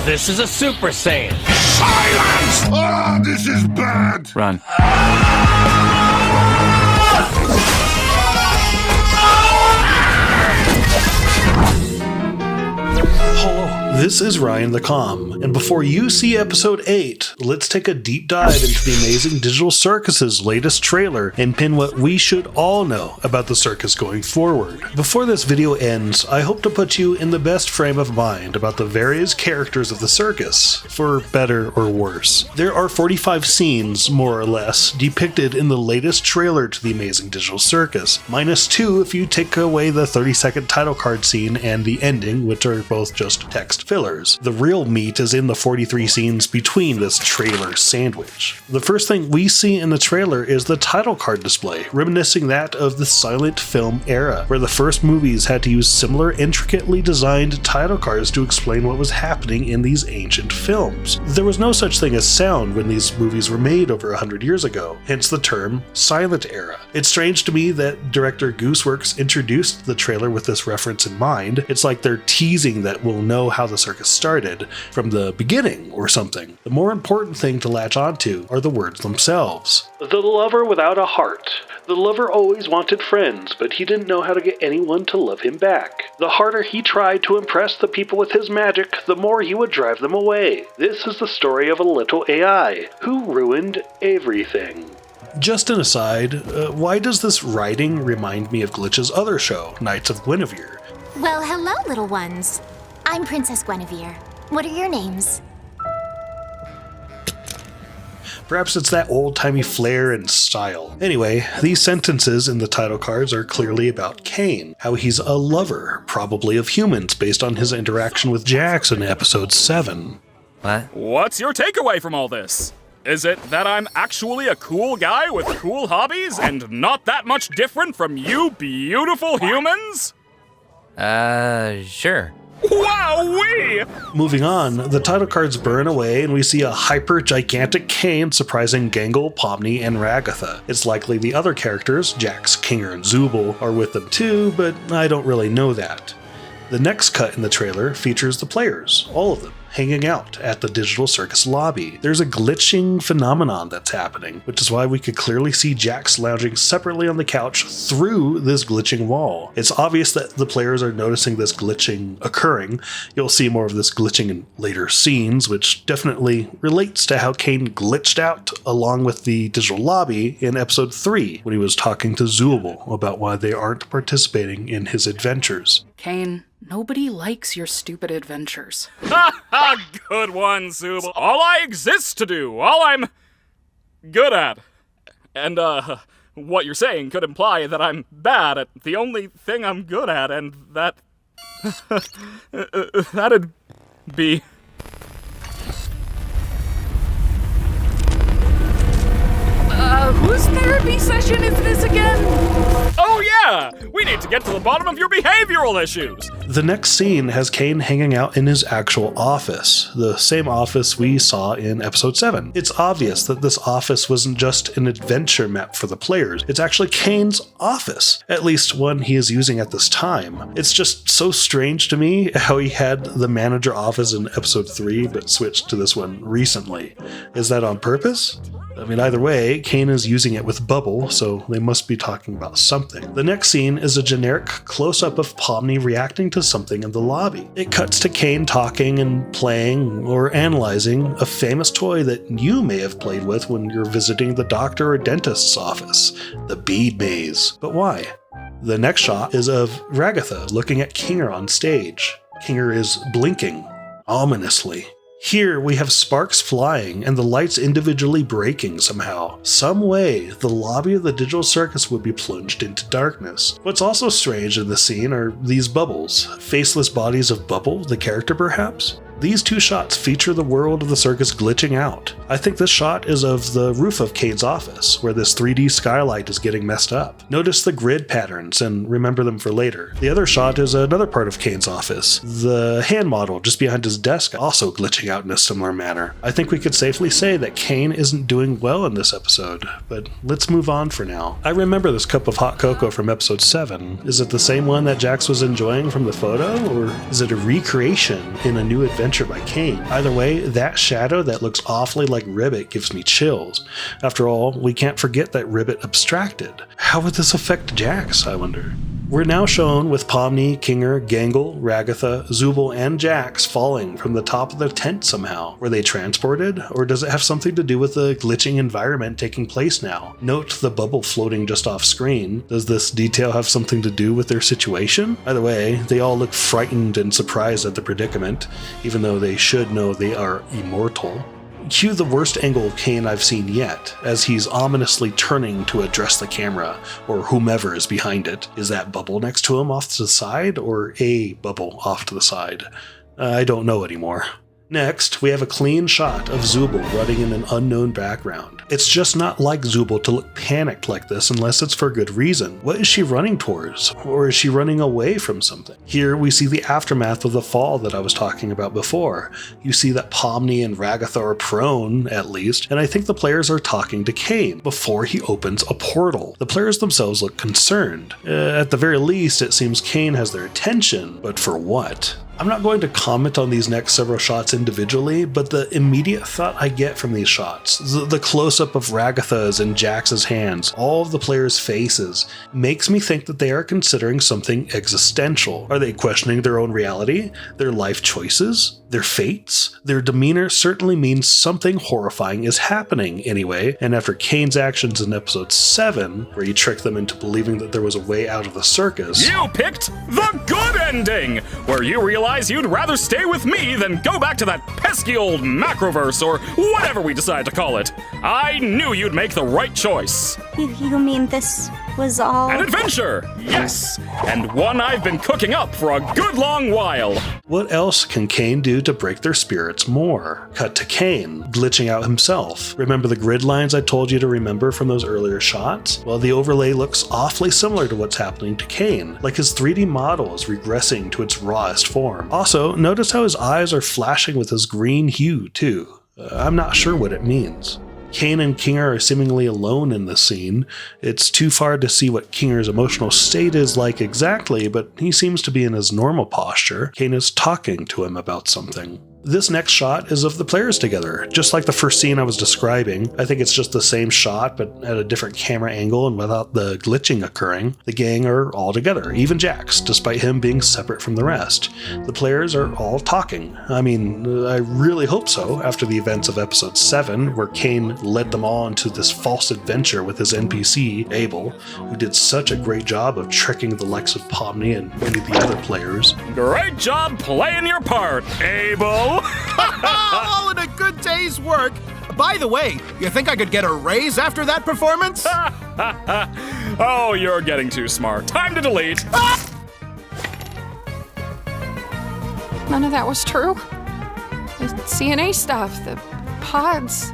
This is a Super Saiyan. Silence! Ah, this is bad! Run. Hello, this is Ryan the Comm, and before you see episode 8, let's take a deep dive into the Amazing Digital Circus's latest trailer and pin what we should all know about the circus going forward. Before this video ends, I hope to put you in the best frame of mind about the various characters of the circus, for better or worse. There are 45 scenes, more or less, depicted in the latest trailer to the Amazing Digital Circus, minus 2 if you take away the 30-second title card scene and the ending, which are both just text fillers. The real meat is in the 43 scenes between this trailer sandwich. The first thing we see in the trailer is the title card display, reminiscing that of the silent film era, where the first movies had to use similar intricately designed title cards to explain what was happening in these ancient films. There was no such thing as sound when these movies were made over 100 years ago, hence the term silent era. It's strange to me that director Gooseworks introduced the trailer with this reference in mind. It's like they're teasing that we'll know how the circus started from the beginning or something. The more important thing to latch onto are the words themselves. The lover without a heart. The lover always wanted friends, but he didn't know how to get anyone to love him back. The harder he tried to impress the people with his magic, the more he would drive them away. This is the story of a little AI who ruined everything. Just an aside, why does this writing remind me of Glitch's other show, Knights of Guinevere? Well, hello, little ones. I'm Princess Guinevere. What are your names? Perhaps it's that old-timey flair and style. Anyway, these sentences in the title cards are clearly about Caine, how he's a lover, probably of humans based on his interaction with Jax in episode 7. What's your takeaway from all this? Is it that I'm actually a cool guy with cool hobbies and not that much different from you beautiful humans? Sure. Wowee! Moving on, the title cards burn away and we see a hyper-gigantic Caine surprising Gangle, Pomni, and Ragatha. It's likely the other characters, Jax, Kinger, and Zooble, are with them too, but I don't really know that. The next cut in the trailer features the players, all of them, hanging out at the Digital Circus lobby. There's a glitching phenomenon that's happening, which is why we could clearly see Jax lounging separately on the couch through this glitching wall. It's obvious that the players are noticing this glitching occurring. You'll see more of this glitching in later scenes, which definitely relates to how Caine glitched out along with the digital lobby in episode 3 when he was talking to Zooble about why they aren't participating in his adventures. Caine, nobody likes your stupid adventures. Ha ha! Good one, Zooble. All I exist to do, all I'm good at. And, what you're saying could imply that I'm bad at the only thing I'm good at, and that... that'd be... Whose therapy session is this again? Oh yeah! We need to get to the bottom of your behavioral issues! The next scene has Caine hanging out in his actual office, the same office we saw in episode 7. It's obvious that this office wasn't just an adventure map for the players, it's actually Caine's office, at least one he is using at this time. It's just so strange to me how he had the manager office in episode 3 but switched to this one recently. Is that on purpose? I mean, either way, Caine is using it with Bubble, so they must be talking about something. The next scene is a generic close-up of Pomni reacting to something in the lobby. It cuts to Caine talking and playing or analyzing a famous toy that you may have played with when you're visiting the doctor or dentist's office, the bead maze. But why? The next shot is of Ragatha looking at Kinger on stage. Kinger is blinking, ominously. Here we have sparks flying and the lights individually breaking somehow. Some way, the lobby of the Digital Circus would be plunged into darkness. What's also strange in this scene are these bubbles. Faceless bodies of Bubble, the character perhaps? These two shots feature the world of the circus glitching out. I think this shot is of the roof of Caine's office, where this 3D skylight is getting messed up. Notice the grid patterns and remember them for later. The other shot is another part of Caine's office. The hand model just behind his desk also glitching out in a similar manner. I think we could safely say that Caine isn't doing well in this episode, but let's move on for now. I remember this cup of hot cocoa from episode 7. Is it the same one that Jax was enjoying from the photo, or is it a recreation in a new adventure? adventure by Caine. Either way, that shadow that looks awfully like Ribbet gives me chills. After all, we can't forget that Ribbet abstracted. How would this affect Jax, I wonder? We're now shown with Pomni, Kinger, Gangle, Ragatha, Zubul, and Jax falling from the top of the tent somehow. Were they transported, or does it have something to do with the glitching environment taking place now? Note the bubble floating just off screen. Does this detail have something to do with their situation? Either way, they all look frightened and surprised at the predicament, even though they should know they are immortal. Cue the worst angle of Caine I've seen yet, as he's ominously turning to address the camera, or whomever is behind it. Is that bubble next to him off to the side, or a bubble off to the side? I don't know anymore. Next, we have a clean shot of Zubul running in an unknown background. It's just not like Zubul to look panicked like this unless it's for good reason. What is she running towards? Or is she running away from something? Here we see the aftermath of the fall that I was talking about before. You see that Pomni and Ragatha are prone, at least, and I think the players are talking to Caine before he opens a portal. The players themselves look concerned. At the very least, it seems Caine has their attention, but for what? I'm not going to comment on these next several shots individually, but the immediate thought I get from these shots, the close-up of Ragatha's and Jax's hands, all of the players' faces, makes me think that they are considering something existential. Are they questioning their own reality, their life choices, their fates? Their demeanor certainly means something horrifying is happening anyway, and after Caine's actions in episode 7, where he tricked them into believing that there was a way out of the circus... You picked the good ending, where you realize you'd rather stay with me than go back to that pesky old macroverse or whatever we decide to call it. I knew you'd make the right choice. You mean this was all... An adventure, yes, and one I've been cooking up for a good long while. What else can Caine do to break their spirits more? Cut to Caine, glitching out himself. Remember the grid lines I told you to remember from those earlier shots? Well, the overlay looks awfully similar to what's happening to Caine, like his 3D model is regressing to its rawest form. Also, notice how his eyes are flashing with his green hue, too. I'm not sure what it means. Caine and Kinger are seemingly alone in this scene. It's too far to see what Kinger's emotional state is like exactly, but he seems to be in his normal posture. Caine is talking to him about something. This next shot is of the players together, just like the first scene I was describing. I think it's just the same shot, but at a different camera angle and without the glitching occurring. The gang are all together, even Jax, despite him being separate from the rest. The players are all talking. I mean, I really hope so, after the events of episode 7, where Caine led them all into this false adventure with his NPC, Abel, who did such a great job of tricking the likes of Pomni and many of the other players. Great job playing your part, Abel! All in a good day's work. By the way, you think I could get a raise after that performance? Oh, you're getting too smart. Time to delete. None of that was true. The CNA stuff, the pods,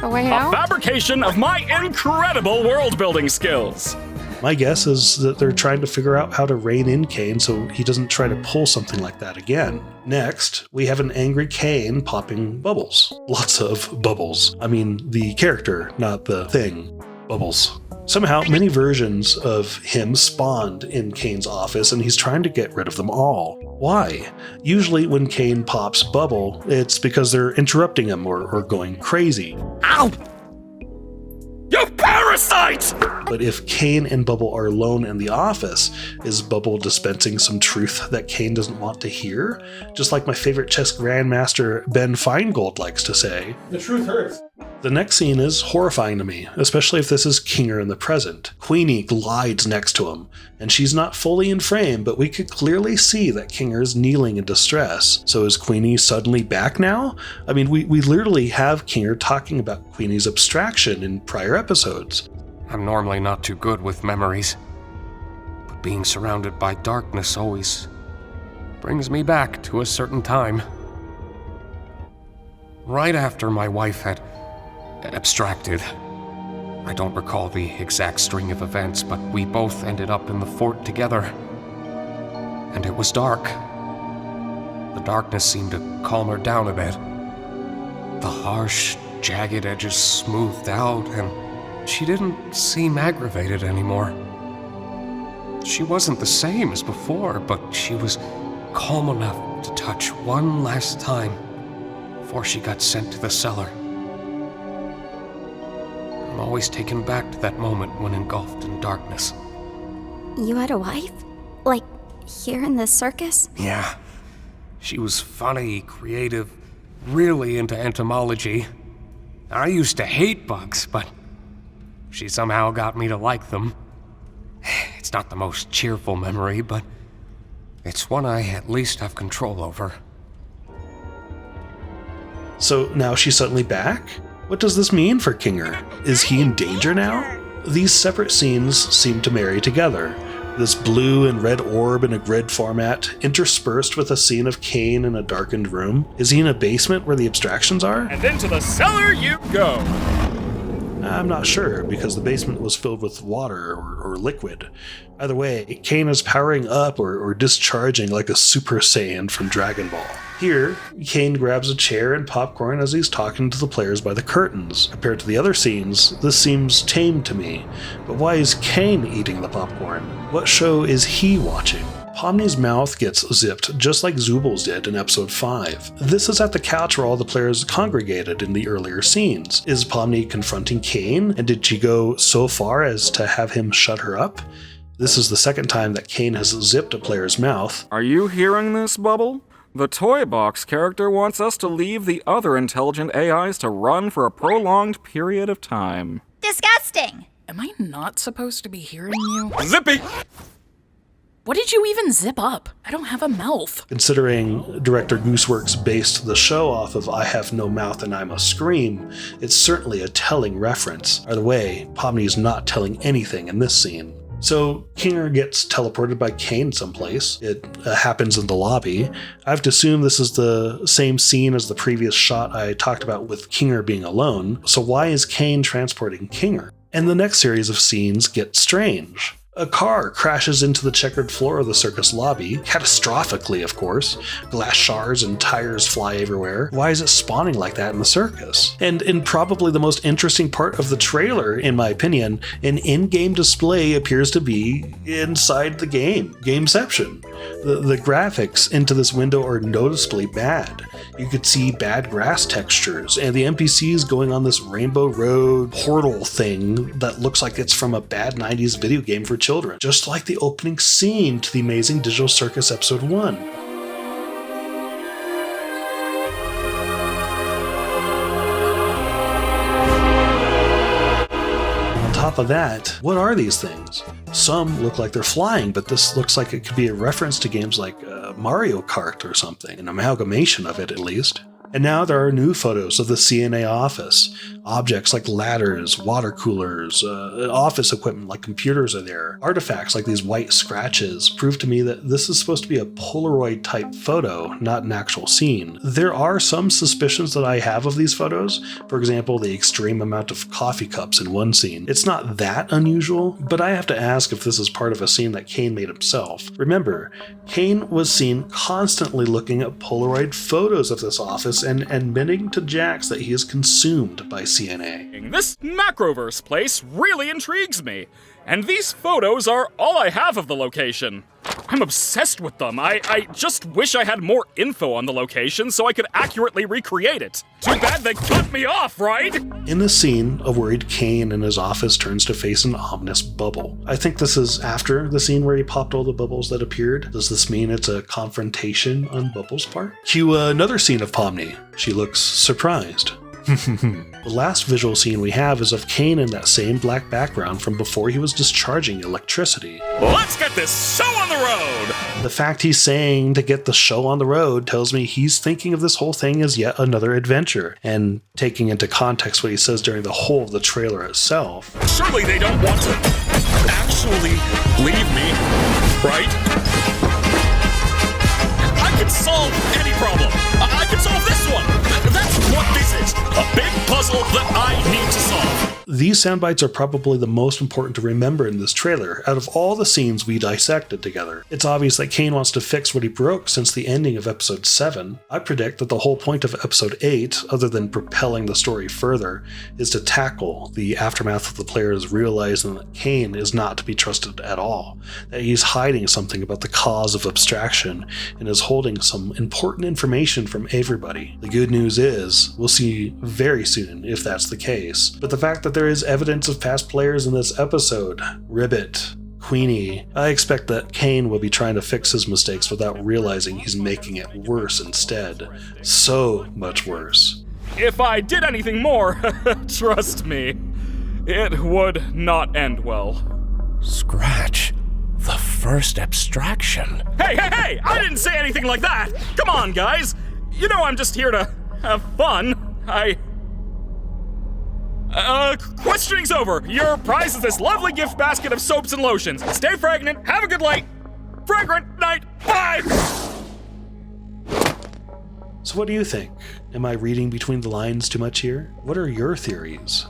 the way A out. fabrication of my incredible world-building skills. My guess is that they're trying to figure out how to rein in Caine so he doesn't try to pull something like that again. Next, we have an angry Caine popping bubbles. Lots of bubbles. I mean, the character, not the thing. Bubbles. Somehow, many versions of him spawned in Caine's office, and he's trying to get rid of them all. Why? Usually when Caine pops bubble, it's because they're interrupting him or going crazy. Ow! You parasite! But if Caine and Bubble are alone in the office, is Bubble dispensing some truth that Caine doesn't want to hear? Just like my favorite chess grandmaster Ben Feingold likes to say, the truth hurts. The next scene is horrifying to me, especially if this is Kinger in the present. Queenie glides next to him, and she's not fully in frame, but we could clearly see that Kinger is kneeling in distress. So is Queenie suddenly back now? I mean, we literally have Kinger talking about Queenie's abstraction in prior episodes. I'm normally not too good with memories, but being surrounded by darkness always brings me back to a certain time. Right after my wife had abstracted. I don't recall the exact string of events, but we both ended up in the fort together. And it was dark. The darkness seemed to calm her down a bit. The harsh, jagged edges smoothed out, and she didn't seem aggravated anymore. She wasn't the same as before, but she was calm enough to touch one last time before she got sent to the cellar. I'm always taken back to that moment when engulfed in darkness. You had a wife? Like, here in the circus? Yeah. She was funny, creative, really into entomology. I used to hate bugs, but she somehow got me to like them. It's not the most cheerful memory, but it's one I at least have control over. So now she's suddenly back? What does this mean for Kinger? Is he in danger now? These separate scenes seem to marry together. This blue and red orb in a grid format, interspersed with a scene of Caine in a darkened room. Is he in a basement where the abstractions are? And into the cellar you go! I'm not sure, because the basement was filled with water or liquid. Either way, Caine is powering up or discharging like a Super Saiyan from Dragon Ball. Here, Caine grabs a chair and popcorn as he's talking to the players by the curtains. Compared to the other scenes, this seems tame to me. But why is Caine eating the popcorn? What show is he watching? Pomni's mouth gets zipped just like Zubal's did in episode 5. This is at the couch where all the players congregated in the earlier scenes. Is Pomni confronting Caine, and did she go so far as to have him shut her up? This is the second time that Caine has zipped a player's mouth. Are you hearing this, Bubble? The Toy Box character wants us to leave the other intelligent AIs to run for a prolonged period of time. Disgusting! Am I not supposed to be hearing you? Zippy! What did you even zip up? I don't have a mouth. Considering director Gooseworks based the show off of I Have No Mouth and I Must Scream, it's certainly a telling reference. Either way, Pomni's not telling anything in this scene. So Kinger gets teleported by Caine someplace. It happens in the lobby. I have to assume this is the same scene as the previous shot I talked about with Kinger being alone. So why is Caine transporting Kinger? And the next series of scenes get strange. A car crashes into the checkered floor of the circus lobby, catastrophically of course. Glass shards and tires fly everywhere. Why is it spawning like that in the circus? And in probably the most interesting part of the trailer, in my opinion, an in-game display appears to be inside the game. Gameception. The graphics into this window are noticeably bad. You could see bad grass textures, and the NPCs going on this Rainbow Road portal thing that looks like it's from a bad 90s video game for children, just like the opening scene to the Amazing Digital Circus Episode 1. On top of that, what are these things? Some look like they're flying, but this looks like it could be a reference to games like Mario Kart or something, an amalgamation of it at least. And now there are new photos of the CNA office. Objects like ladders, water coolers, office equipment like computers are there. Artifacts like these white scratches prove to me that this is supposed to be a Polaroid type photo, not an actual scene. There are some suspicions that I have of these photos. For example, the extreme amount of coffee cups in one scene. It's not that unusual, but I have to ask if this is part of a scene that Caine made himself. Remember, Caine was seen constantly looking at Polaroid photos of this office and admitting to Jax that he is consumed by CNA. This Macroverse place really intrigues me, and these photos are all I have of the location. I'm obsessed with them. I just wish I had more info on the location so I could accurately recreate it. Too bad they cut me off, right? In this scene, a worried Caine in his office turns to face an ominous bubble. I think this is after the scene where he popped all the bubbles that appeared. Does this mean it's a confrontation on Bubbles' part? Cue another scene of Pomni. She looks surprised. The last visual scene we have is of Caine in that same black background from before he was discharging electricity. Let's get this show on the road! The fact he's saying to get the show on the road tells me he's thinking of this whole thing as yet another adventure, and taking into context what he says during the whole of the trailer itself. Surely they don't want to actually leave me, right? I can solve any problem. I can solve this one. That's what this is. A big puzzle that I need to solve. These sound bites are probably the most important to remember in this trailer out of all the scenes we dissected together. It's obvious that Caine wants to fix what he broke since the ending of episode 7. I predict that the whole point of episode 8, other than propelling the story further, is to tackle the aftermath of the players realizing that Caine is not to be trusted at all, that he's hiding something about the cause of abstraction and is holding some important information from everybody. The good news is, we'll see very soon if that's the case, but the fact that there is evidence of past players in this episode, Ribbet, Queenie, I expect that Caine will be trying to fix his mistakes without realizing he's making it worse instead. So much worse. If I did anything more, trust me, it would not end well. Scratch. The first abstraction. Hey! I didn't say anything like that! Come on, guys! You know I'm just here to have fun. Questioning's over. Your prize is this lovely gift basket of soaps and lotions. Stay fragrant, have a good fragrant night, bye! So what do you think? Am I reading between the lines too much here? What are your theories?